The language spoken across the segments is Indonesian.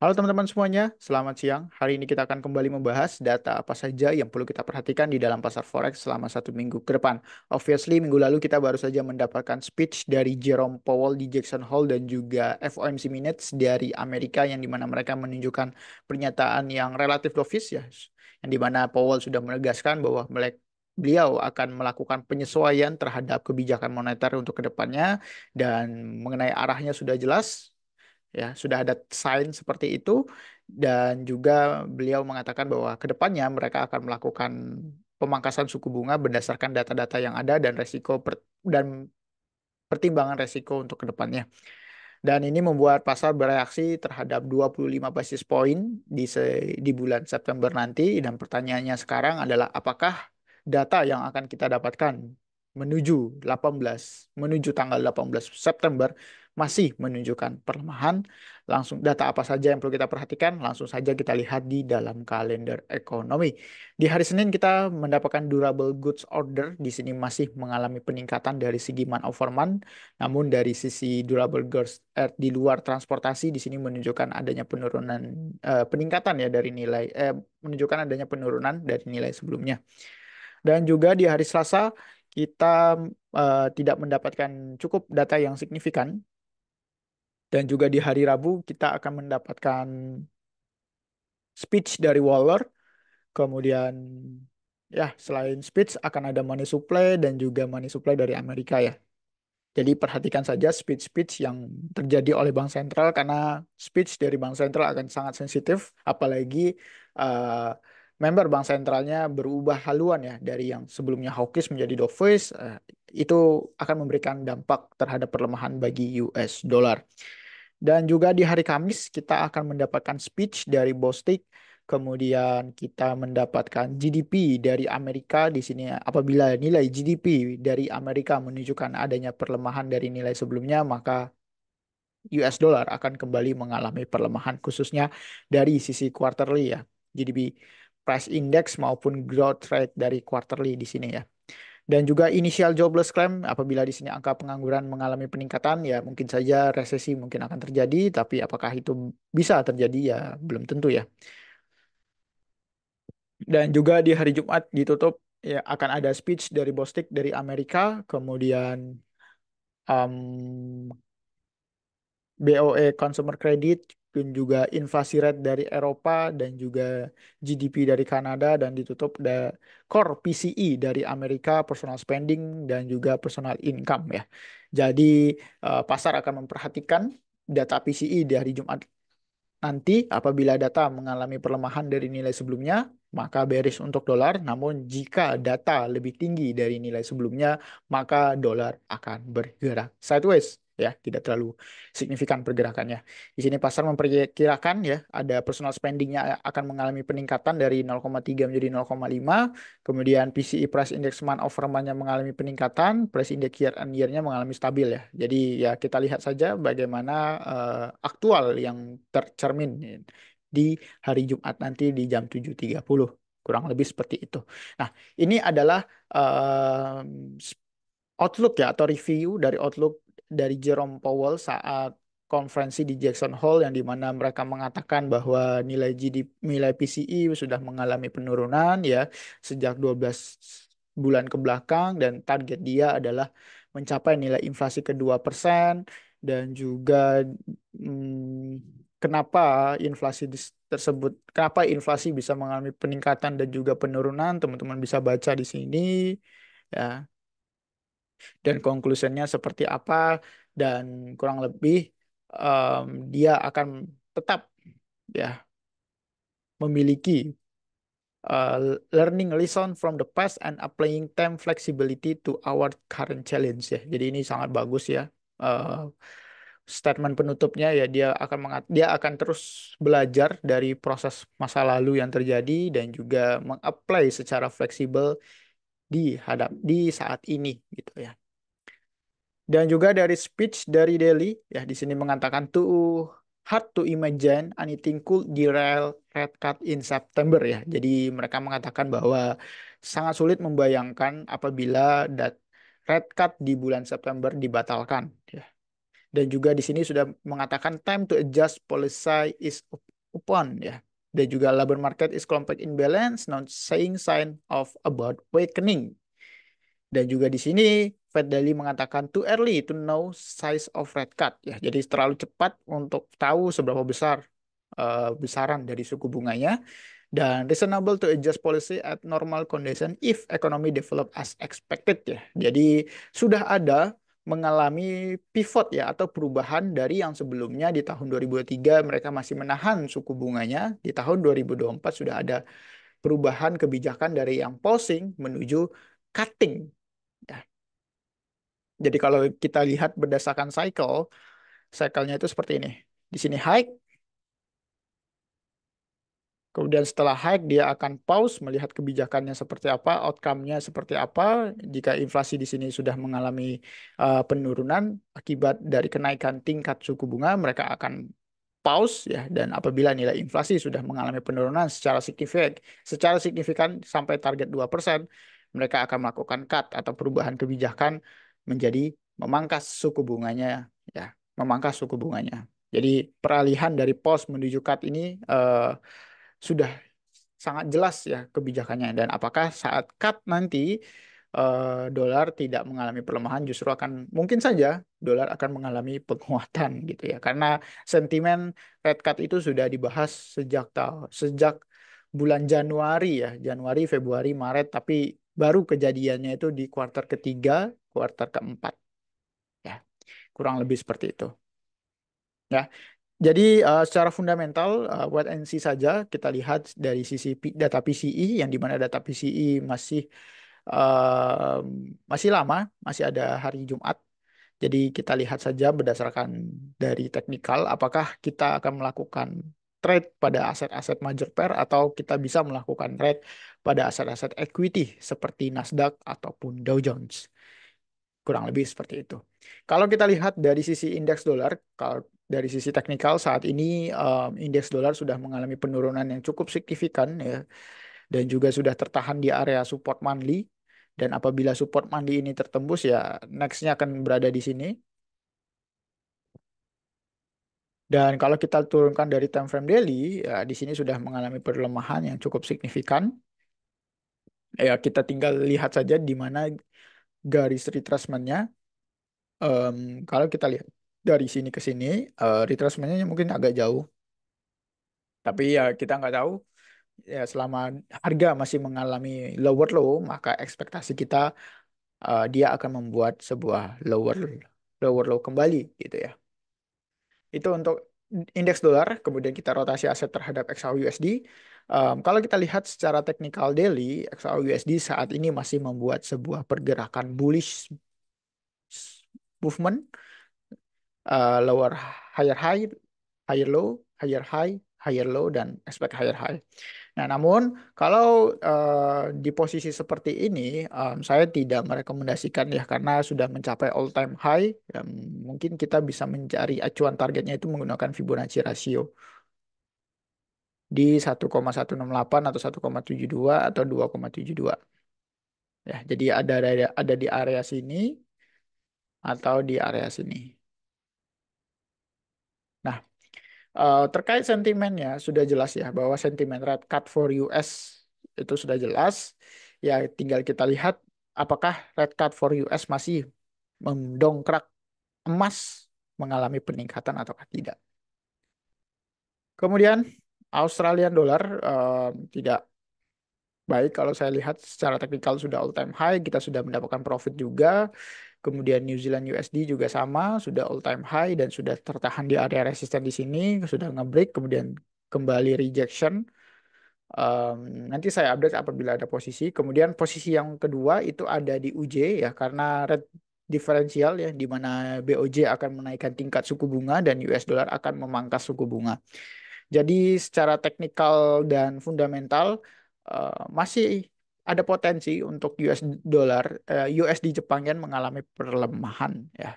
Halo teman-teman semuanya, selamat siang. Hari ini kita akan kembali membahas data apa saja yang perlu kita perhatikan di dalam pasar forex selama 1 minggu ke depan. Obviously, minggu lalu kita baru saja mendapatkan speech dari Jerome Powell di Jackson Hole dan juga FOMC Minutes dari Amerika yang dimana mereka menunjukkan pernyataan yang relatif dovish ya, yang dimana Powell sudah menegaskan bahwa beliau akan melakukan penyesuaian terhadap kebijakan moneter untuk kedepannya dan mengenai arahnya sudah jelas ya sudah ada sign seperti itu dan juga beliau mengatakan bahwa kedepannya mereka akan melakukan pemangkasan suku bunga berdasarkan data-data yang ada dan dan pertimbangan resiko untuk kedepannya. Dan ini membuat pasar bereaksi terhadap 25 basis point di bulan September nanti. Dan pertanyaannya sekarang adalah apakah data yang akan kita dapatkan menuju menuju tanggal 18 September masih menunjukkan perlemahan. Langsung data apa saja yang perlu kita perhatikan? Langsung saja kita lihat di dalam kalender ekonomi. Di hari Senin kita mendapatkan durable goods order. Di sini masih mengalami peningkatan dari segi month over month. Namun dari sisi durable goods di luar transportasi di sini menunjukkan adanya peningkatan ya dari menunjukkan adanya penurunan dari nilai sebelumnya. Dan juga di hari Selasa kita tidak mendapatkan cukup data yang signifikan dan juga di hari Rabu kita akan mendapatkan speech dari Waller. Kemudian ya selain speech akan ada money supply dan juga money supply dari Amerika ya. Jadi perhatikan saja speech-speech yang terjadi oleh Bank Sentral karena speech dari Bank Sentral akan sangat sensitif, apalagi eh, member Bank Sentralnya berubah haluan ya dari yang sebelumnya hawkish menjadi dovish, itu akan memberikan dampak terhadap pelemahan bagi US dollar. Dan juga di hari Kamis kita akan mendapatkan speech dari Bostik. Kemudian kita mendapatkan GDP dari Amerika di sini apabila nilai GDP dari Amerika menunjukkan adanya perlemahan dari nilai sebelumnya, maka US dollar akan kembali mengalami perlemahan khususnya dari sisi quarterly ya. GDP price index maupun growth rate dari quarterly di sini ya. Dan juga initial jobless claim apabila di sini angka pengangguran mengalami peningkatan ya mungkin saja resesi mungkin akan terjadi tapi apakah itu bisa terjadi ya belum tentu ya. Dan juga di hari Jumat ditutup ya akan ada speech dari Bostik dari Amerika, kemudian um, BOE Consumer Credit dan juga inflasi rate dari Eropa dan juga GDP dari Kanada dan ditutup core PCE dari Amerika, personal spending dan juga personal income ya. Jadi pasar akan memperhatikan data PCE di hari Jumat nanti apabila data mengalami pelemahan dari nilai sebelumnya, maka bearish untuk dolar. Namun jika data lebih tinggi dari nilai sebelumnya, maka dolar akan bergerak sideways. Ya, tidak terlalu signifikan pergerakannya. Di sini pasar memperkirakan ya, ada personal spendingnya akan mengalami peningkatan dari 0,3 menjadi 0,5. Kemudian PCE Price Index month over month-nya mengalami peningkatan, Price Index year on year-nya mengalami stabil ya. Jadi ya kita lihat saja bagaimana aktual yang tercermin di hari Jumat nanti di jam 7.30. Kurang lebih seperti itu. Nah, ini adalah outlook ya atau review dari outlook dari Jerome Powell saat konferensi di Jackson Hole yang dimana mereka mengatakan bahwa nilai PCE sudah mengalami penurunan ya sejak 12 bulan ke belakang dan target dia adalah mencapai nilai inflasi ke 2% dan juga kenapa kenapa inflasi bisa mengalami peningkatan dan juga penurunan teman-teman bisa baca di sini ya dan conclusionnya seperti apa dan kurang lebih dia akan tetap ya memiliki learning lesson from the past and applying time flexibility to our current challenge ya. Jadi ini sangat bagus ya. Statement penutupnya ya dia akan terus belajar dari proses masa lalu yang terjadi dan juga mengapply secara fleksibel di saat ini gitu ya. Dan juga dari speech dari Delhi, ya di sini mengatakan too hard to imagine anything could derail rate cut in September ya. Jadi mereka mengatakan bahwa sangat sulit membayangkan apabila rate cut di bulan September dibatalkan. Ya. Dan juga di sini sudah mengatakan time to adjust policy is upon ya. Dan juga labor market is complex imbalance, not saying sign of about weakening. Dan juga di sini Fed Daily mengatakan too early to know size of rate cut ya. Jadi terlalu cepat untuk tahu seberapa besar besaran dari suku bunganya dan reasonable to adjust policy at normal condition if economy develop as expected ya. Jadi sudah ada mengalami pivot ya atau perubahan dari yang sebelumnya di tahun 2023 mereka masih menahan suku bunganya, di tahun 2024 sudah ada perubahan kebijakan dari yang pausing menuju cutting ya. Jadi kalau kita lihat berdasarkan cycle-nya itu seperti ini. Di sini high. Kemudian setelah hike dia akan pause melihat kebijakannya seperti apa, outcome-nya seperti apa. Jika inflasi di sini sudah mengalami penurunan akibat dari kenaikan tingkat suku bunga, mereka akan pause ya. Dan apabila nilai inflasi sudah mengalami penurunan secara signifikan sampai target 2%, mereka akan melakukan cut atau perubahan kebijakan menjadi memangkas suku bunganya ya, memangkas suku bunganya. Jadi peralihan dari pause menuju cut ini sudah sangat jelas ya kebijakannya dan apakah saat cut nanti dolar tidak mengalami pelemahan justru akan mungkin saja dolar akan mengalami penguatan gitu ya karena sentimen rate cut itu sudah dibahas sejak bulan Januari ya Januari Februari Maret tapi baru kejadiannya itu di kuartal ketiga kuartal keempat ya kurang lebih seperti itu ya. Jadi secara fundamental wait and see saja kita lihat dari sisi data PCE yang di mana data PCE eh, masih lama, masih ada hari Jumat. Jadi kita lihat saja berdasarkan dari teknikal apakah kita akan melakukan trade pada aset-aset major pair atau kita bisa melakukan trade pada aset-aset equity seperti Nasdaq ataupun Dow Jones. Kurang lebih seperti itu. Kalau kita lihat dari sisi indeks dolar, kalau dari sisi teknikal saat ini indeks dolar sudah mengalami penurunan yang cukup signifikan ya, dan juga sudah tertahan di area support monthly. Dan apabila support monthly ini tertembus ya next-nya akan berada di sini. Dan kalau kita turunkan dari time frame daily, ya di sini sudah mengalami perlemahan yang cukup signifikan. Ya kita tinggal lihat saja di mana garis retracement-nya. Kalau kita lihat dari sini ke sini, retracement-nya mungkin agak jauh. Tapi ya kita nggak tahu. Ya selama harga masih mengalami lower low, maka ekspektasi kita dia akan membuat sebuah lower low kembali gitu ya. Itu untuk indeks dolar, kemudian kita rotasi aset terhadap XAUUSD. Kalau kita lihat secara teknikal daily, XAUUSD saat ini masih membuat sebuah pergerakan bullish movement, lower higher high, higher low, higher high, higher low, dan expect higher high. Nah, namun kalau di posisi seperti ini, saya tidak merekomendasikan ya karena sudah mencapai all time high. Mungkin kita bisa mencari acuan targetnya itu menggunakan Fibonacci ratio di 1,168 atau 1,72 atau 2,72. Ya, jadi ada di area sini atau di area sini. Nah, terkait sentimennya sudah jelas ya bahwa sentimen rate cut for US itu sudah jelas. Ya tinggal kita lihat apakah rate cut for US masih mendongkrak emas mengalami peningkatan ataukah tidak. Kemudian Australian dollar tidak baik kalau saya lihat secara teknikal sudah all time high, kita sudah mendapatkan profit juga. Kemudian New Zealand USD juga sama, sudah all time high dan sudah tertahan di area resisten di sini, sudah nge-break, kemudian kembali rejection. Nanti saya update apabila ada posisi. Kemudian posisi yang kedua itu ada di UJ ya, karena rate diferensial ya, di mana BOJ akan menaikkan tingkat suku bunga dan US dollar akan memangkas suku bunga. Jadi secara teknikal dan fundamental masih ada potensi untuk USD Jepang Yen mengalami perlemahan ya.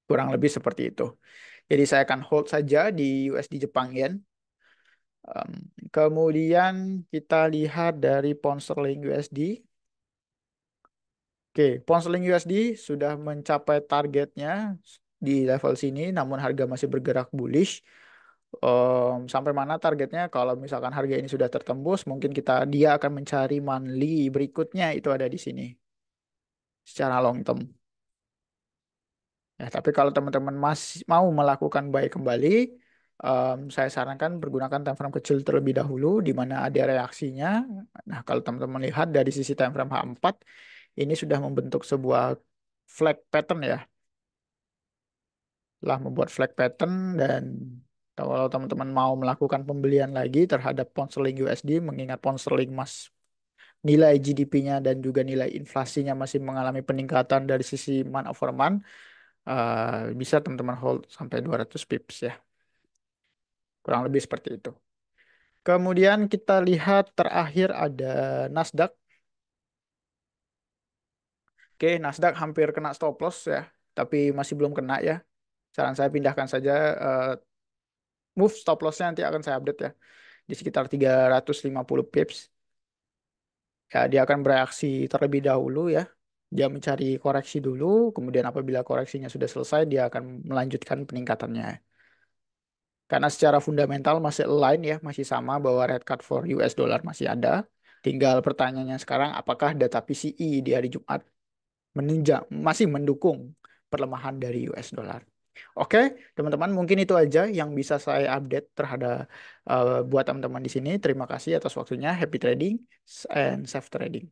Kurang lebih seperti itu. Jadi saya akan hold saja di USD Jepang Yen. Em, Kemudian kita lihat dari pound sterling USD. Oke, pound sterling USD sudah mencapai targetnya di level sini, namun harga masih bergerak bullish. Sampai mana targetnya? Kalau misalkan harga ini sudah tertembus, mungkin dia akan mencari monthly berikutnya itu ada di sini secara long term. Ya, tapi kalau teman-teman masih mau melakukan buy kembali, saya sarankan pergunakan time frame kecil terlebih dahulu, di mana ada reaksinya. Nah, kalau teman-teman lihat dari sisi time frame H4, ini sudah membentuk sebuah flag pattern ya, telah membuat flag pattern dan kalau teman-teman mau melakukan pembelian lagi terhadap pound sterling USD, mengingat pound sterling nilai GDP-nya dan juga nilai inflasinya masih mengalami peningkatan dari sisi month over month, bisa teman-teman hold sampai 200 pips ya. Kurang lebih seperti itu. Kemudian kita lihat terakhir ada Nasdaq. Oke, Nasdaq hampir kena stop loss ya, tapi masih belum kena ya. Saran saya pindahkan saja, move stop loss-nya nanti akan saya update ya. Di sekitar 350 pips. Ya, dia akan bereaksi terlebih dahulu ya. Dia mencari koreksi dulu, kemudian apabila koreksinya sudah selesai, dia akan melanjutkan peningkatannya. Karena secara fundamental masih align ya, masih sama bahwa red card for US dollar masih ada. Tinggal pertanyaannya sekarang, apakah data PCE di hari Jumat menunjang, masih mendukung pelemahan dari US dollar. Oke, teman-teman, mungkin itu aja yang bisa saya update terhadap buat teman-teman di sini. Terima kasih atas waktunya. Happy trading and safe trading.